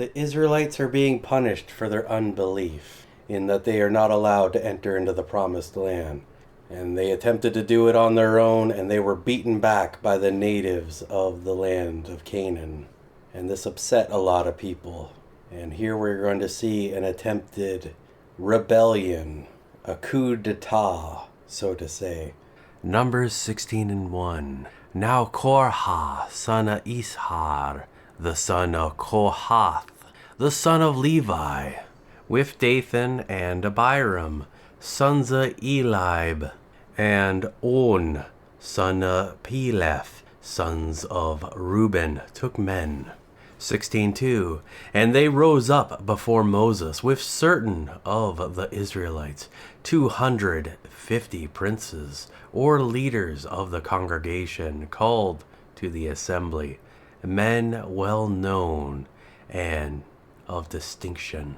The Israelites are being punished for their unbelief, in that they are not allowed to enter into the promised land. And they attempted to do it on their own, and they were beaten back by the natives of the land of Canaan. And this upset a lot of people. And here we're going to see an attempted rebellion, a coup d'etat, so to say. Numbers 16:1. Now Korah, son of Ishar, the son of Kohath, the son of Levi, with Dathan and Abiram, sons of Eliab, and On, son of Peleth, sons of Reuben, took men. 16:2. And they rose up before Moses with certain of the Israelites, 250 princes, or leaders of the congregation, called to the assembly, men well known and of distinction.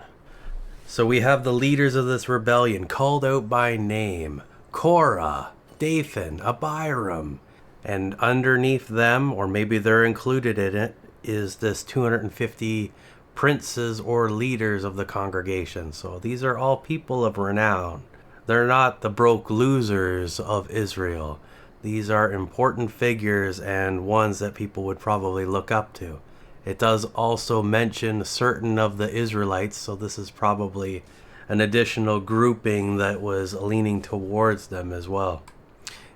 So we have the leaders of this rebellion called out by name: Korah, Dathan, Abiram, and underneath them, or maybe they're included in it, is this 250 princes or leaders of the congregation. So these are all people of renown. They're not the broke losers of Israel. These are important figures and ones that people would probably look up to. It does also mention certain of the Israelites, so this is probably an additional grouping that was leaning towards them as well.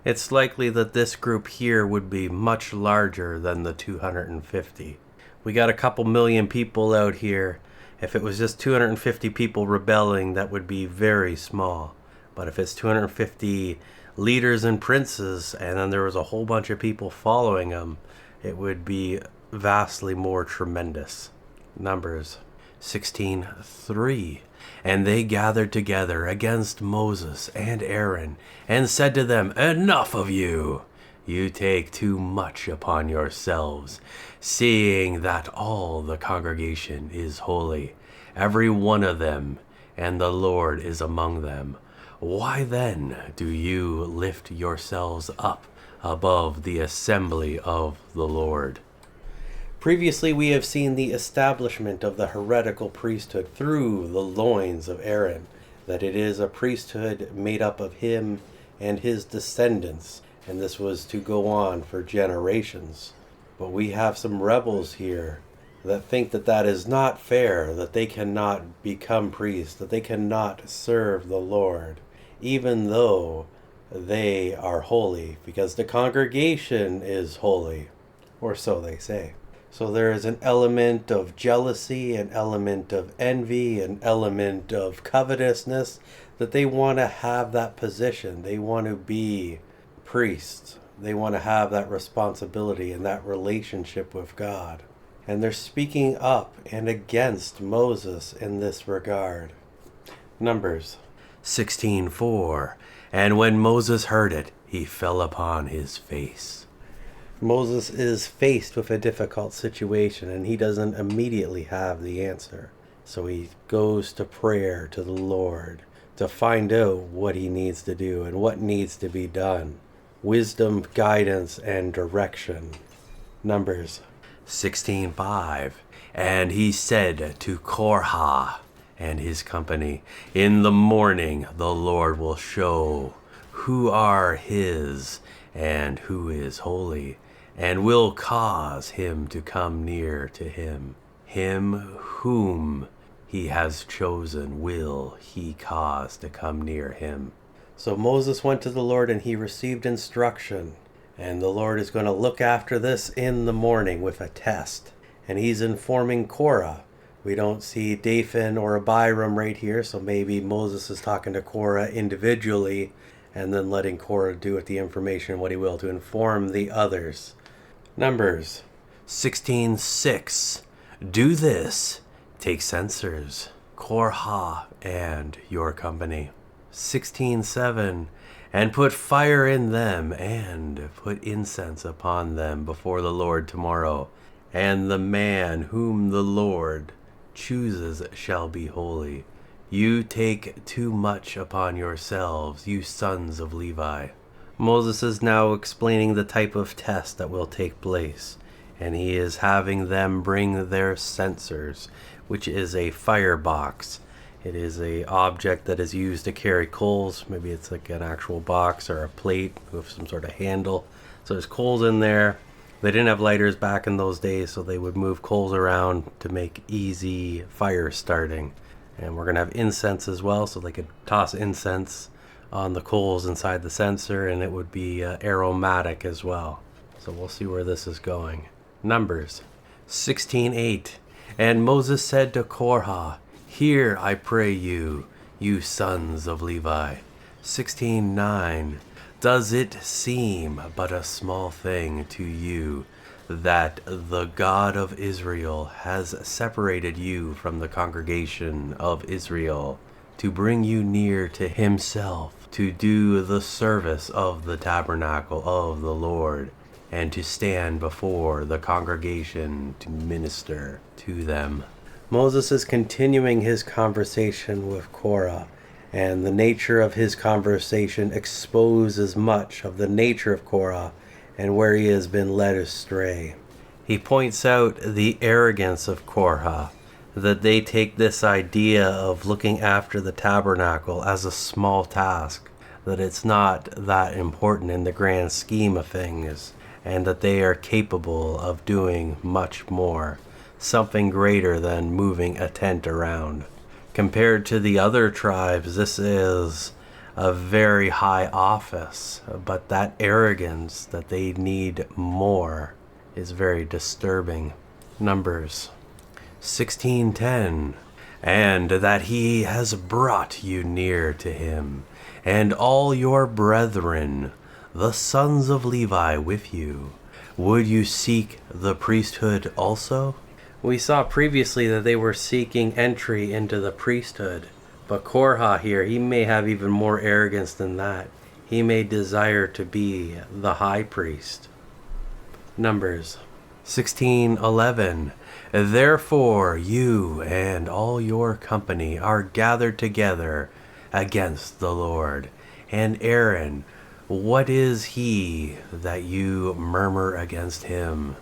It's likely that this group here would be much larger than the 250. We got a couple million people out here. If it was just 250 people rebelling, that would be very small. But if it's 250 leaders and princes, and then there was a whole bunch of people following them, it would be vastly more tremendous. Numbers 16:3. And they gathered together against Moses and Aaron, and said to them, Enough of you! You take too much upon yourselves, seeing that all the congregation is holy, every one of them, and the Lord is among them. Why then do you lift yourselves up above the assembly of the Lord? Previously we have seen the establishment of the heretical priesthood through the loins of Aaron, that it is a priesthood made up of him and his descendants, and this was to go on for generations. But we have some rebels here that think that that is not fair, that they cannot become priests, that they cannot serve the Lord, even though they are holy, because the congregation is holy, or so they say. So there is an element of jealousy, an element of envy, an element of covetousness, that they want to have that position. They want to be priests. They want to have that responsibility and that relationship with God. And they're speaking up and against Moses in this regard. Numbers 16:4. And when Moses heard it, he fell upon his face. Moses is faced with a difficult situation, and he doesn't immediately have the answer. So he goes to prayer to the Lord to find out what he needs to do and what needs to be done. Wisdom, guidance, and direction. Numbers 16:5. And he said to Korah and his company, In the morning the Lord will show who are his and who is holy, and will cause him to come near to him. Him whom he has chosen will he cause to come near him. So Moses went to the Lord and he received instruction. And the Lord is going to look after this in the morning with a test. And he's informing Korah. We don't see Dathan or Abiram right here, so maybe Moses is talking to Korah individually and then letting Korah do with the information what he will to inform the others. Numbers 16:6. Do this. Take censers, Korah and your company. 16:7. And put fire in them, and put incense upon them before the Lord tomorrow. And the man whom the Lord chooses shall be holy. You take too much upon yourselves, you sons of Levi. Moses is now explaining the type of test that will take place. and he is having them bring their censers, which is a firebox. It is a object that is used to carry coals. Maybe it's like an actual box or a plate with some sort of handle. So there's coals in there. They didn't have lighters back in those days, so they would move coals around to make easy fire starting. And we're going to have incense as well, so they could toss incense on the coals inside the censer, and it would be aromatic as well. So we'll see where this is going. Numbers 16:8. And Moses said to Korah, "Hear, I pray you, you sons of Levi." 16:9. Does it seem but a small thing to you that the God of Israel has separated you from the congregation of Israel to bring you near to himself, to do the service of the tabernacle of the Lord, and to stand before the congregation to minister to them? Moses is continuing his conversation with Korah, and the nature of his conversation exposes much of the nature of Korah and where he has been led astray. He points out the arrogance of Korah, that they take this idea of looking after the tabernacle as a small task, that it's not that important in the grand scheme of things, and that they are capable of doing much more, something greater than moving a tent around. Compared to the other tribes, this is a very high office, but that arrogance that they need more is very disturbing. Numbers 16:10. And that he has brought you near to him, and all your brethren, the sons of Levi, with you. Would you seek the priesthood also? We saw previously that they were seeking entry into the priesthood, but Korah here, he may have even more arrogance than that. He may desire to be the high priest. Numbers 16:11. Therefore you and all your company are gathered together against the Lord. And Aaron, what is he that you murmur against him?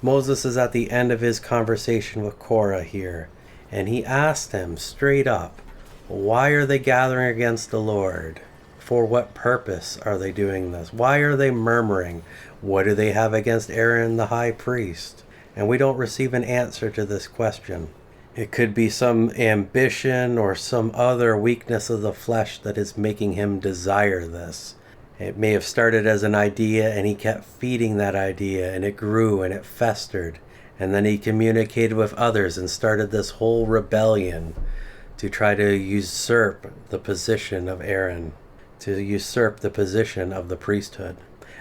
Moses is at the end of his conversation with Korah here, and he asked him straight up, why are they gathering against the Lord? For what purpose are they doing this? Why are they murmuring? What do they have against Aaron the high priest? And we don't receive an answer to this question. It could be some ambition or some other weakness of the flesh that is making him desire this. It may have started as an idea, and he kept feeding that idea, and it grew and it festered. And then he communicated with others and started this whole rebellion to try to usurp the position of Aaron, to usurp the position of the priesthood.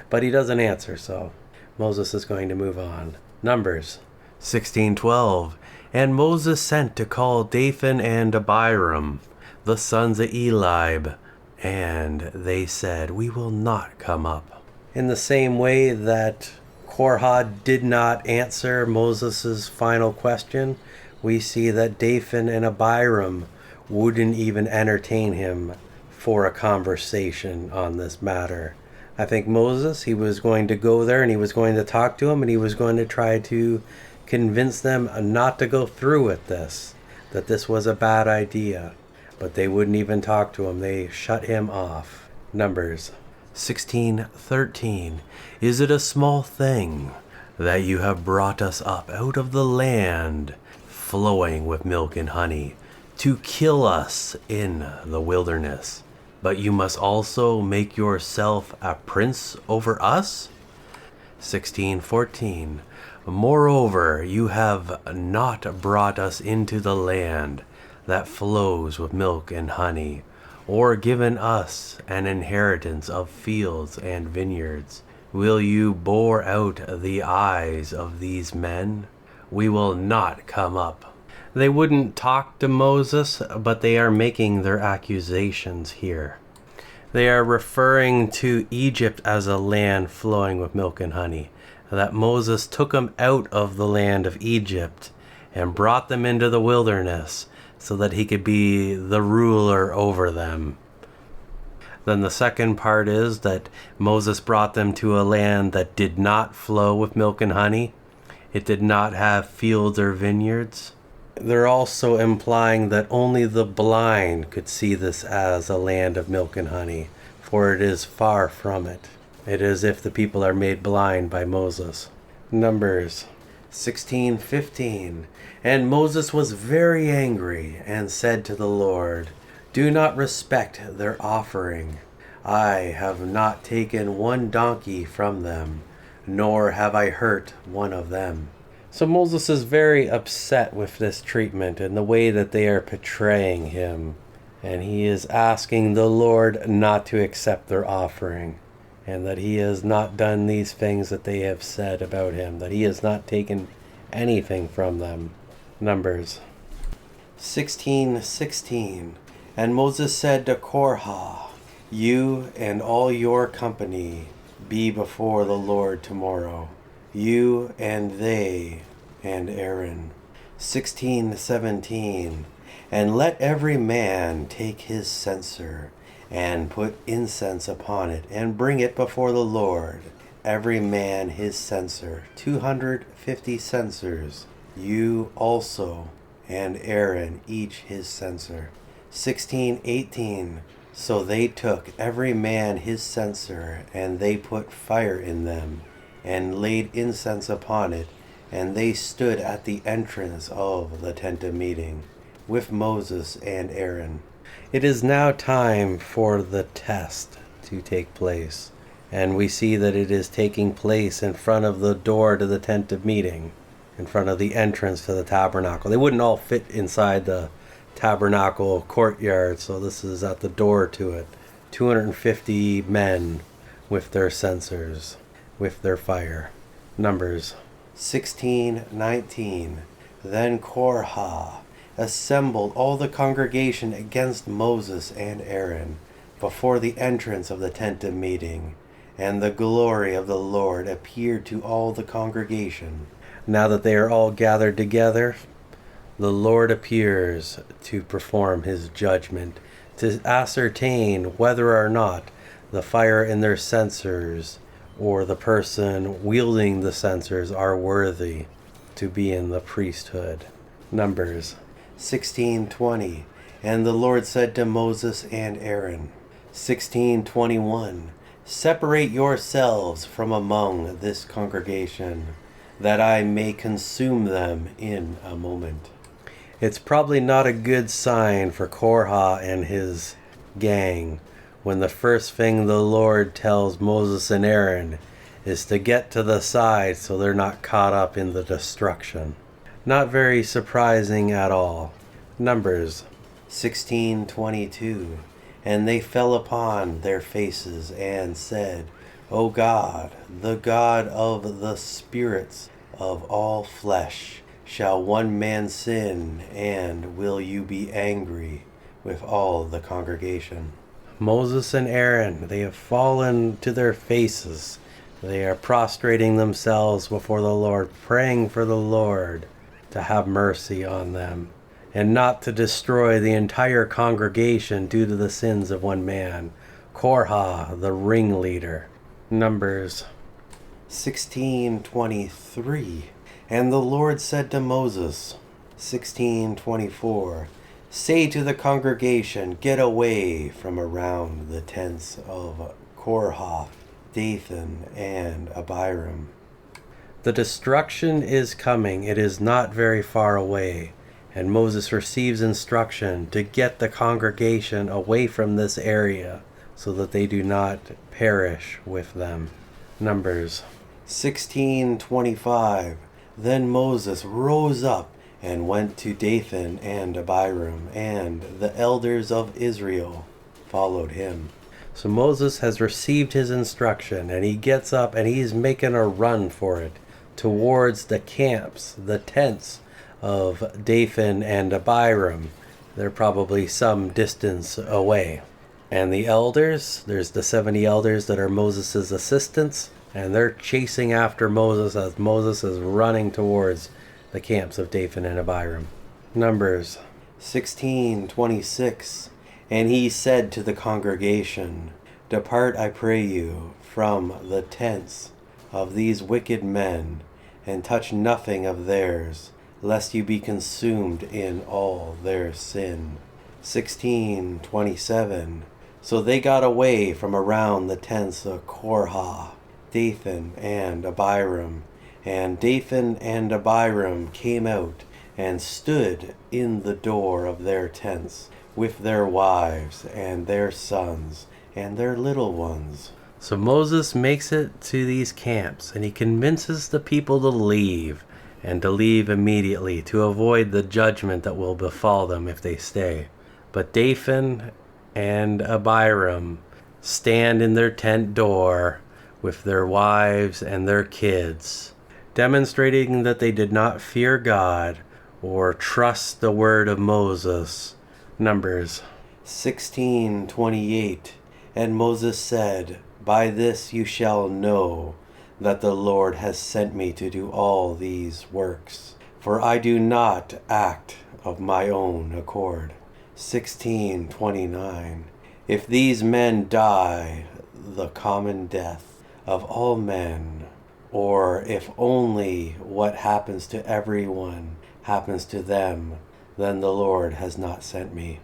But he doesn't answer, so Moses is going to move on. Numbers 16:12. And Moses sent to call Dathan and Abiram, the sons of Eliab, and they said, we will not come up. In the same way that Korah did not answer Moses' final question, we see that Dathan and Abiram wouldn't even entertain him for a conversation on this matter. I think Moses, he was going to go there and he was going to talk to him, and he was going to try to convince them not to go through with this, that this was a bad idea. But they wouldn't even talk to him. They shut him off. Numbers 16:13. Is it a small thing that you have brought us up out of the land flowing with milk and honey to kill us in the wilderness? But you must also make yourself a prince over us? 16:14. Moreover, you have not brought us into the land that flows with milk and honey, or given us an inheritance of fields and vineyards. Will you bore out the eyes of these men? We will not come up. They wouldn't talk to Moses, but they are making their accusations here. They are referring to Egypt as a land flowing with milk and honey, that Moses took them out of the land of Egypt and brought them into the wilderness so that he could be the ruler over them. Then the second part is that Moses brought them to a land that did not flow with milk and honey, It did not have fields or vineyards. They're also implying that only the blind could see this as a land of milk and honey, for it is far from it. It is as if the people are made blind by Moses. Numbers 16:15. And Moses was very angry and said to the Lord, "Do not respect their offering. I have not taken one donkey from them, nor have I hurt one of them." So Moses is very upset with this treatment and the way that they are portraying him. And he is asking the Lord not to accept their offering, and that he has not done these things that they have said about him, that he has not taken anything from them. Numbers 16:16. And Moses said to Korah, "You and all your company be before the Lord tomorrow, you and they and Aaron." 16:17. And let every man take his censer and put incense upon it and bring it before the Lord, every man his censer, 250 censers, you also and Aaron each his censer. 16:18. So they took every man his censer, and they put fire in them, and laid incense upon it, and they stood at the entrance of the tent of meeting, with Moses and Aaron. It is now time for the test to take place, and we see that it is taking place in front of the door to the tent of meeting, in front of the entrance to the tabernacle. They wouldn't all fit inside the tabernacle courtyard, so this is at the door to it. 250 men with their censers, with their fire. Numbers 16:19. Then Korah assembled all the congregation against Moses and Aaron before the entrance of the tent of meeting, and the glory of the Lord appeared to all the congregation. Now that they are all gathered together, the Lord appears to perform his judgment, to ascertain whether or not the fire in their censers or the person wielding the censers are worthy to be in the priesthood. Numbers 16:20. And the Lord said to Moses and Aaron. 16:21. Separate yourselves from among this congregation, that I may consume them in a moment. It's probably not a good sign for Korah and his gang when the first thing the Lord tells Moses and Aaron is to get to the side so they're not caught up in the destruction. Not very surprising at all. Numbers 16:22. And they fell upon their faces and said, O God, the God of the spirits of all flesh, shall one man sin, and will you be angry with all the congregation? Moses and Aaron, they have fallen to their faces. They are prostrating themselves before the Lord, praying for the Lord to have mercy on them, and not to destroy the entire congregation due to the sins of one man, Korah, the ringleader. Numbers 16:23. And the Lord said to Moses, 16:24, say to the congregation, get away from around the tents of Korah, Dathan, and Abiram. The destruction is coming. It is not very far away. And Moses receives instruction to get the congregation away from this area so that they do not perish with them. Numbers 16:25. Then Moses rose up and went to Dathan and Abiram, and the elders of Israel followed him. So Moses has received his instruction, and he gets up and he's making a run for it towards the camps, the tents of Dathan and Abiram. They're probably some distance away. And the elders, there's the 70 elders that are Moses' assistants, and they're chasing after Moses as Moses is running towards the camps of Dathan and Abiram. Numbers 16:26. And he said to the congregation, depart, I pray you, from the tents of these wicked men, and touch nothing of theirs, lest you be consumed in all their sin. 16:27. So they got away from around the tents of Korah, Dathan, and Abiram. And Dathan and Abiram came out and stood in the door of their tents with their wives and their sons and their little ones. So Moses makes it to these camps, and he convinces the people to leave, and to leave immediately to avoid the judgment that will befall them if they stay. But Dathan and Abiram stand in their tent door with their wives and their kids, demonstrating that they did not fear God or trust the word of Moses. Numbers 16:28. And Moses said, By this you shall know that the Lord has sent me to do all these works, for I do not act of my own accord. 16:29. If these men die the common death of all men, or if only what happens to everyone happens to them, then the Lord has not sent me.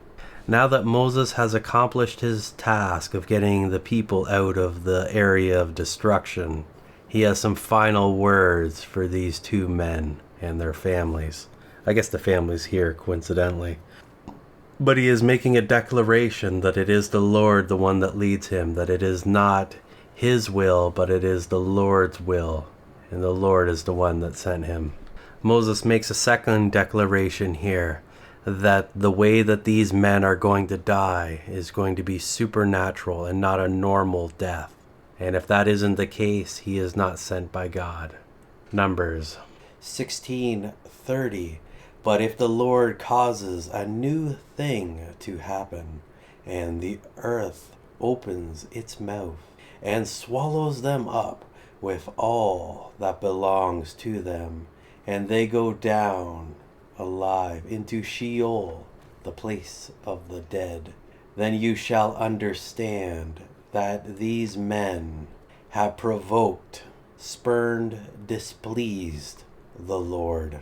Now that Moses has accomplished his task of getting the people out of the area of destruction, he has some final words for these two men and their families. I guess the families here, coincidentally. But he is making a declaration that it is the Lord the one that leads him, that it is not his will, but it is the Lord's will, and the Lord is the one that sent him. Moses makes a second declaration here, that the way that these men are going to die is going to be supernatural and not a normal death. And if that isn't the case, he is not sent by God. Numbers 16:30. But if the Lord causes a new thing to happen, and the earth opens its mouth and swallows them up with all that belongs to them, and they go down alive into Sheol, the place of the dead, then you shall understand that these men have provoked, spurned, displeased the Lord.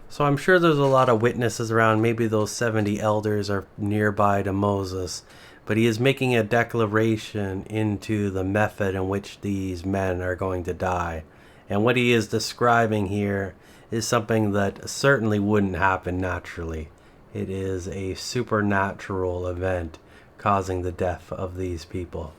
So I'm sure there's a lot of witnesses around. Maybe those 70 elders are nearby to Moses, but he is making a declaration into the method in which these men are going to die. And what he is describing here is something that certainly wouldn't happen naturally. It is a supernatural event causing the death of these people.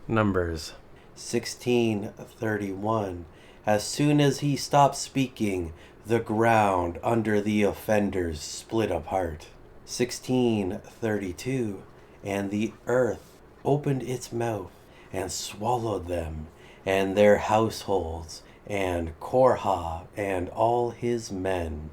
Numbers 16:31. As soon as he stopped speaking, the ground under the offenders split apart. 16:32. And the earth opened its mouth and swallowed them and their households, and Korah and all his men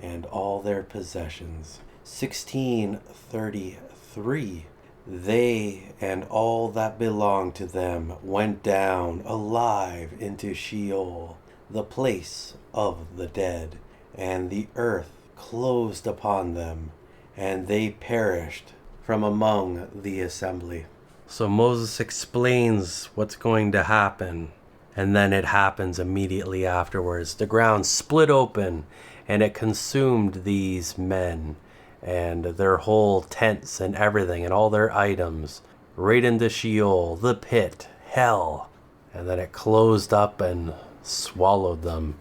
and all their possessions. 16:33. They and all that belonged to them went down alive into Sheol, the place of the dead, and the earth closed upon them, and they perished from among the assembly. So Moses explains what's going to happen, and then it happens immediately afterwards. The ground split open, and it consumed these men and their whole tents and everything and all their items right into Sheol, the pit, hell, and then it closed up and swallowed them.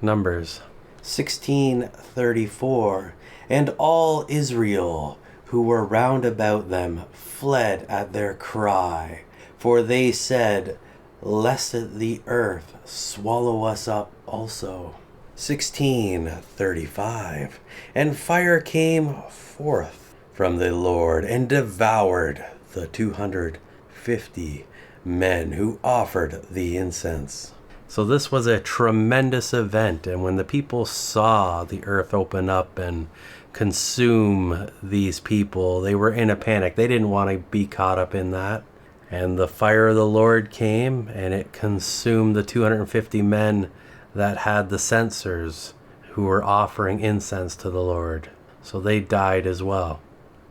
Numbers 16:34. And all Israel who were round about them fled at their cry, for they said, Lest the earth swallow us up also. 16:35. And fire came forth from the Lord and devoured the 250 men who offered the incense. So this was a tremendous event, and when the people saw the earth open up and consume these people, they were in a panic. They didn't want to be caught up in that. And the fire of the Lord came, and it consumed the 250 men that had the censers who were offering incense to the Lord. So they died as well.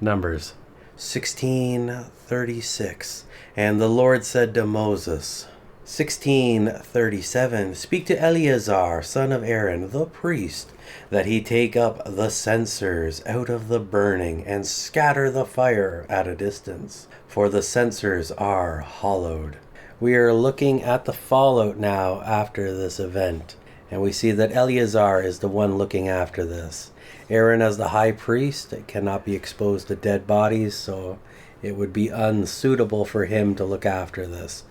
Numbers 16:36. And the Lord said to Moses, 1637. Speak to Eleazar, son of Aaron, the priest, that he take up the censers out of the burning, and scatter the fire at a distance, for the censers are hollowed. We are looking at the fallout now after this event, and we see that Eleazar is the one looking after this. Aaron, as the high priest, cannot be exposed to dead bodies, so it would be unsuitable for him to look after this.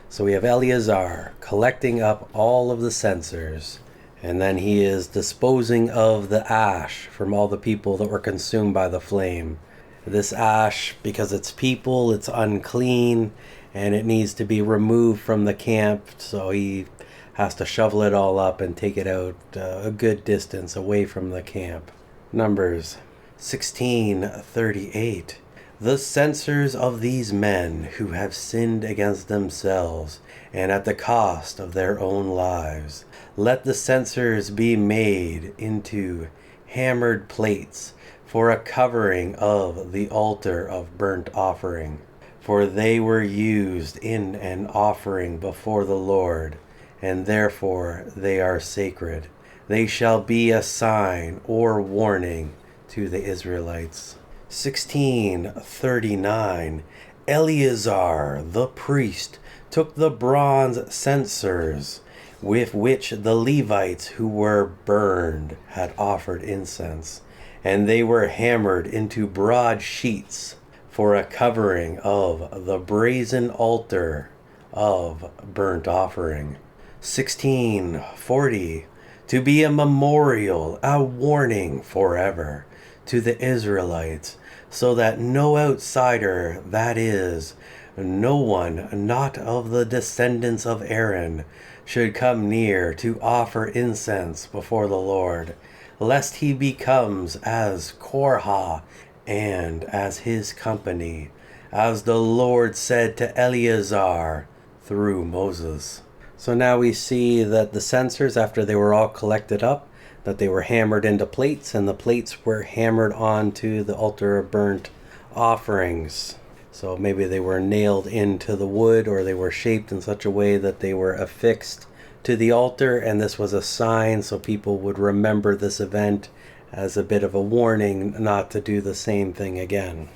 So we have Eleazar collecting up all of the censers, and then he is disposing of the ash from all the people that were consumed by the flame. This ash, because it's people, it's unclean, and it needs to be removed from the camp, so he has to shovel it all up and take it out a good distance away from the camp. Numbers 16:38. The censers of these men who have sinned against themselves, and at the cost of their own lives, let the censers be made into hammered plates for a covering of the altar of burnt offering, for they were used in an offering before the Lord, and therefore they are sacred. They shall be a sign or warning to the Israelites. 16:39. Eleazar the priest took the bronze censers with which the Levites who were burned had offered incense, and they were hammered into broad sheets for a covering of the brazen altar of burnt offering. 16:40. To be a memorial, a warning forever to the Israelites, so that no outsider, that is, no one not of the descendants of Aaron, should come near to offer incense before the Lord, lest he becomes as Korah and as his company, as the Lord said to Eleazar through Moses. So now we see that the censers, after they were all collected up, that they were hammered into plates, and the plates were hammered onto the altar of burnt offerings. So maybe they were nailed into the wood, or they were shaped in such a way that they were affixed to the altar, and this was a sign so people would remember this event as a bit of a warning not to do the same thing again.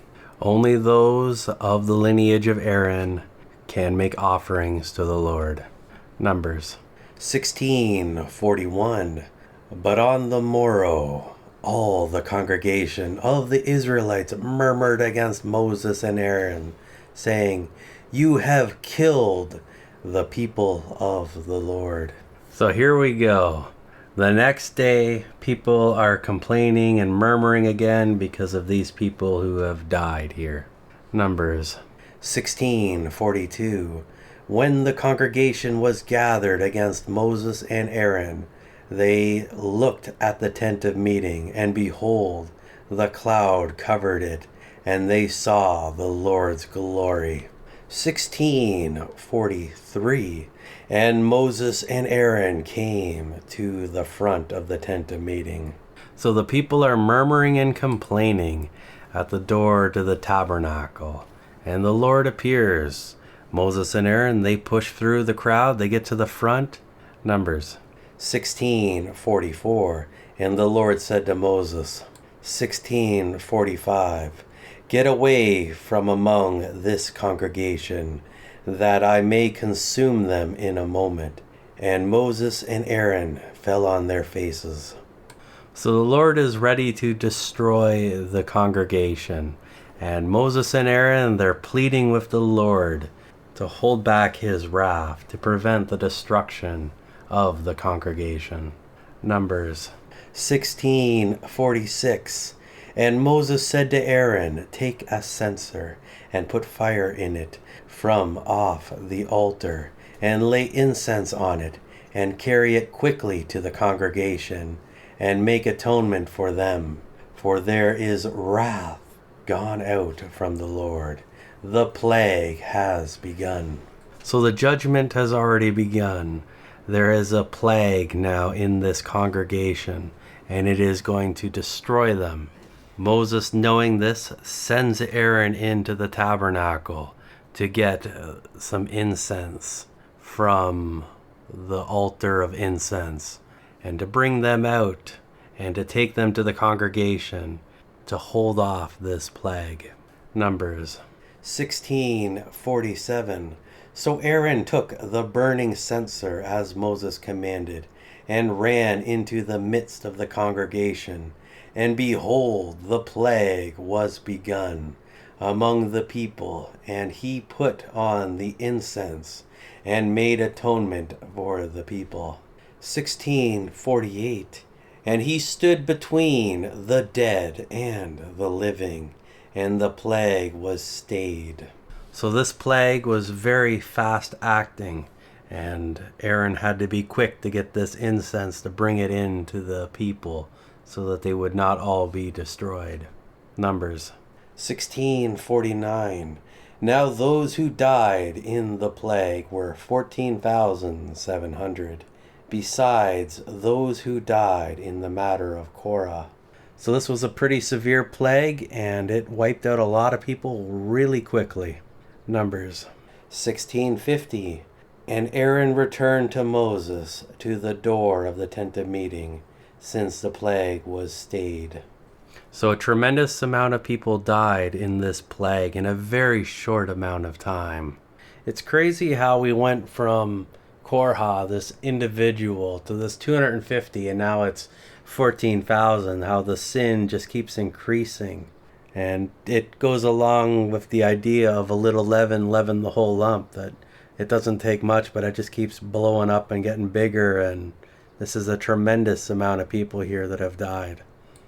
Only those of the lineage of Aaron can make offerings to the Lord. Numbers 16:41. But on the morrow, all the congregation of the Israelites murmured against Moses and Aaron, saying, You have killed the people of the Lord. So here we go. The next day, people are complaining and murmuring again because of these people who have died here. Numbers 16:42. When the congregation was gathered against Moses and Aaron, they looked at the tent of meeting, and behold, the cloud covered it, and they saw the Lord's glory. 16:43. And Moses and Aaron came to the front of the tent of meeting. So the people are murmuring and complaining at the door to the tabernacle, and the Lord appears. Moses and Aaron, they push through the crowd, they get to the front. Numbers 16:44. And the Lord said to Moses, 16:45. Get away from among this congregation, that I may consume them in a moment. And Moses and Aaron fell on their faces. So the Lord is ready to destroy the congregation, and Moses and Aaron, they're pleading with the Lord to hold back his wrath, to prevent the destruction of the congregation. Numbers 16:46. And Moses said to Aaron, Take a censer, and put fire in it from off the altar, and lay incense on it, and carry it quickly to the congregation, and make atonement for them, for there is wrath gone out from the Lord. The plague has begun. So the judgment has already begun. There is a plague now in this congregation, and it is going to destroy them. Moses, knowing this, sends Aaron into the tabernacle to get some incense from the altar of incense, and to bring them out, and to take them to the congregation to hold off this plague. Numbers 16:47. So Aaron took the burning censer as Moses commanded, and ran into the midst of the congregation. And behold, the plague was begun among the people, and he put on the incense and made atonement for the people. 16:48. And he stood between the dead and the living, and the plague was stayed. So this plague was very fast acting, and Aaron had to be quick to get this incense to bring it in to the people so that they would not all be destroyed. Numbers 16:49. Now those who died in the plague were 14,700, besides those who died in the matter of Korah. So this was a pretty severe plague, and it wiped out a lot of people really quickly. Numbers 16:50. And Aaron returned to Moses to the door of the tent of meeting, since the plague was stayed. So a tremendous amount of people died in this plague in a very short amount of time. It's crazy how we went from Korah, this individual, to this 250, and now it's 14,000, how the sin just keeps increasing. And it goes along with the idea of a little leaven the whole lump, that it doesn't take much, but it just keeps blowing up and getting bigger, and this is a tremendous amount of people here that have died.